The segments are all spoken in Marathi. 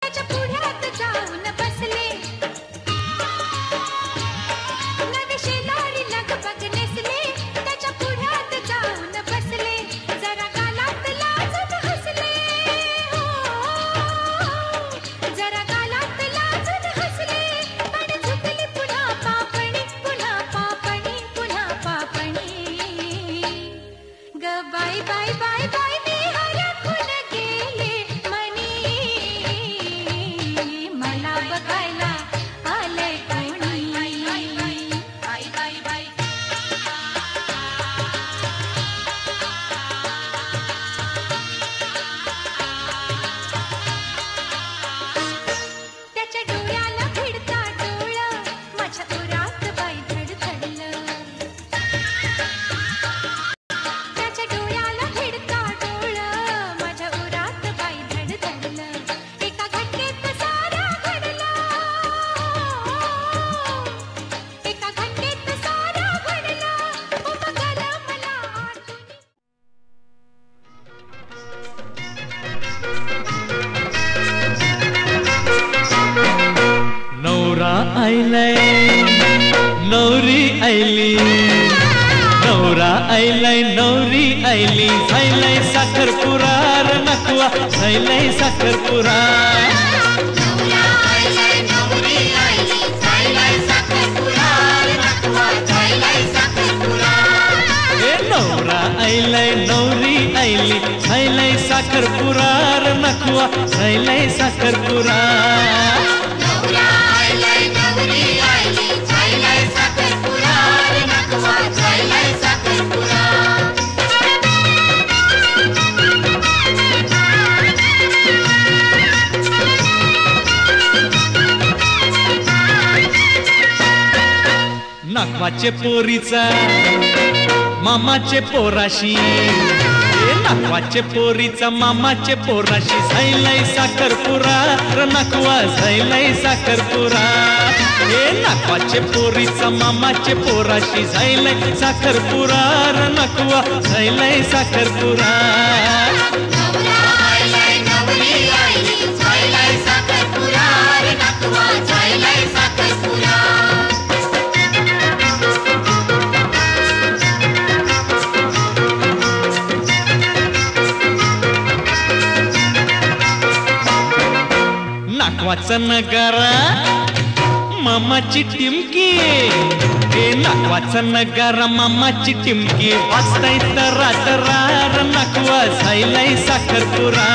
त्याच्या पुढ्यात जाऊन बसले नवे शेजारी लगबग नेसले त्याच्या पुढ्यात जाऊन बसले जरा गालात लाजून हसले हो जरा गालात लाजून हसले पण झुकली पुन्हा पापणी पुन्हा पापणी पुन्हा पापणी ग बाय बाय बाय बाय मी हरखून गेले मनी मला बघायला आलंय कोणी बाय बाय बाय त्याच्या डोळ्याला भिडता डोळं माझ्या उरात बाई धडधडलं त्याच्या डोळ्याला भिडता डोळं माझ्या उरात बाई धडधडलं एका घटनेत सारा घडला एका घटनेत सारा घडला बघायला मला आठवणी नवरा आयलाय नवरी आयली नवरा आयलाय नवरी आयली झायलाय साखरपुरा र नकवा झायलाय साखरपुरा नवरा आयलाय नवरी आयली झायलाय साखरपुरा नकवा झायलाय साखरपुरा ए नवरा आयलाय नवरी आयली झायलाय साखरपुरा र नकवा झायलाय साखरपुरा नवरा आयलाय नवरी आयली झायलाय साखरपुरा नकवा झायलाय साखरपुरा नागवाचे पोरीचा मामाचे पोराशी नागवाचे पोरीचा मामाचे पोराशी झायलाय साखरपुरा र नागवा झायलाय साखरपुरा हे नागवाचे पोरीचा मामाचे पोराशी झायलाय साखरपुरा र नागवा झायलाय साखरपुरा नवरा आयलाय नवरी आयली झायलाय साखरपुरा नकवा झायलाय साखरपुरा नागवाचा नगारा मामाची टिमकी हे नागवाचा नगारा मामाची टिमकी वाजताय तरात रार नागवा झायलाय साखरपुरा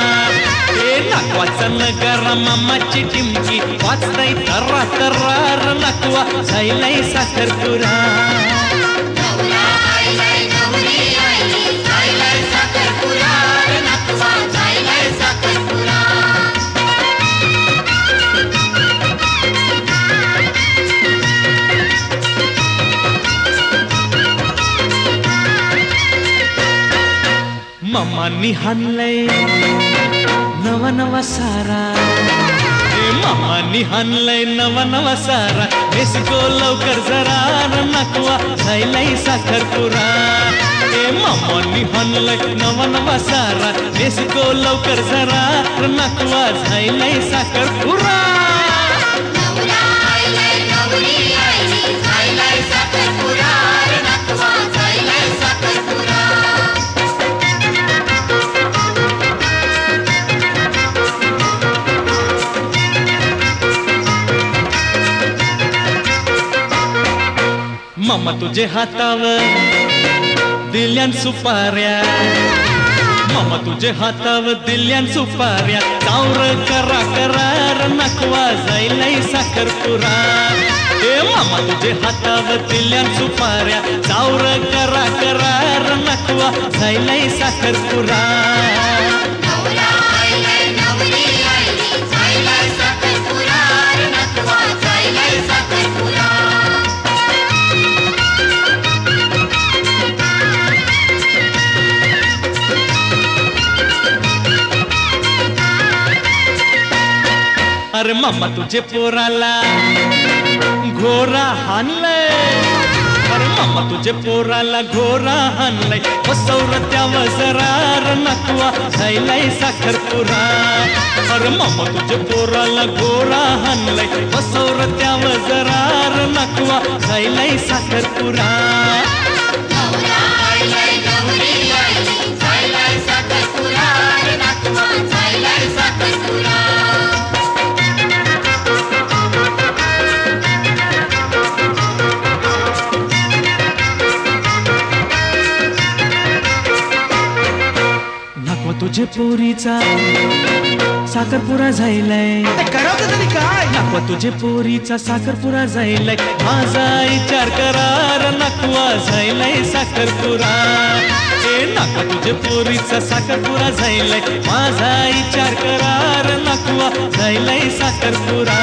हे नागवाचा नगारा मामाची टिमकी वाजताय तरात रार नागवा झायलाय साखरपुरा नवरा आयलाय नवरी आयली झायलाय साखरपुरा नकवा झायलाय साखरपुरा मामानी हाणलंय नवा नवा सारा हे मामानी हाणलंय नवा नवा सारा नेसको लवकर जरा र नकवा झायलाय साखरपुरा हे मामानी हाणलंय नवा नवा सारा नेसको लवकर जरा र नकवा झायलाय साखरपुरा नवरा आयलाय नवरी आयली झायलाय साखरपुरा नकवा झायलाय साखरपुरा मामा तुझे हातावर दिल्यान सुपाऱ्या मामा तुझे हातावर दिल्यान सुपाऱ्या चावर करा करार नकवा झायलाय साखरपुरा हे मामा तुझे हातावर दिल्यान सुपाऱ्या चावर करा करार नकवा झायलाय साखरपुरा नवरा आयलाय नवरी आयली झायलाय साखरपुरा नकवा झायलाय साखरपुरा अरे मामा तुझे पोराला घोरा हाणलंय अरे मामा तुझे पोराला घोरा हाणलाय बसवर त्यावर जरार नकवा जायलाय साखरपुरा अरे मामा तुझे पोराला घोरा हाणलाय बसवर त्यावर जरार नकवा जायलाय साखरपुरा तुझे पोरीचा साखरपुरा जायलाय करावं तरी काय नकवा तुझे पोरीचा साखरपुरा जायलाय माझा विचार करार नकवा जायलाय साखरपुरा ए नकवा तुझे पोरीचा साखरपुरा जायलाय माझा विचार करार नकवा जायलाय साखरपुरा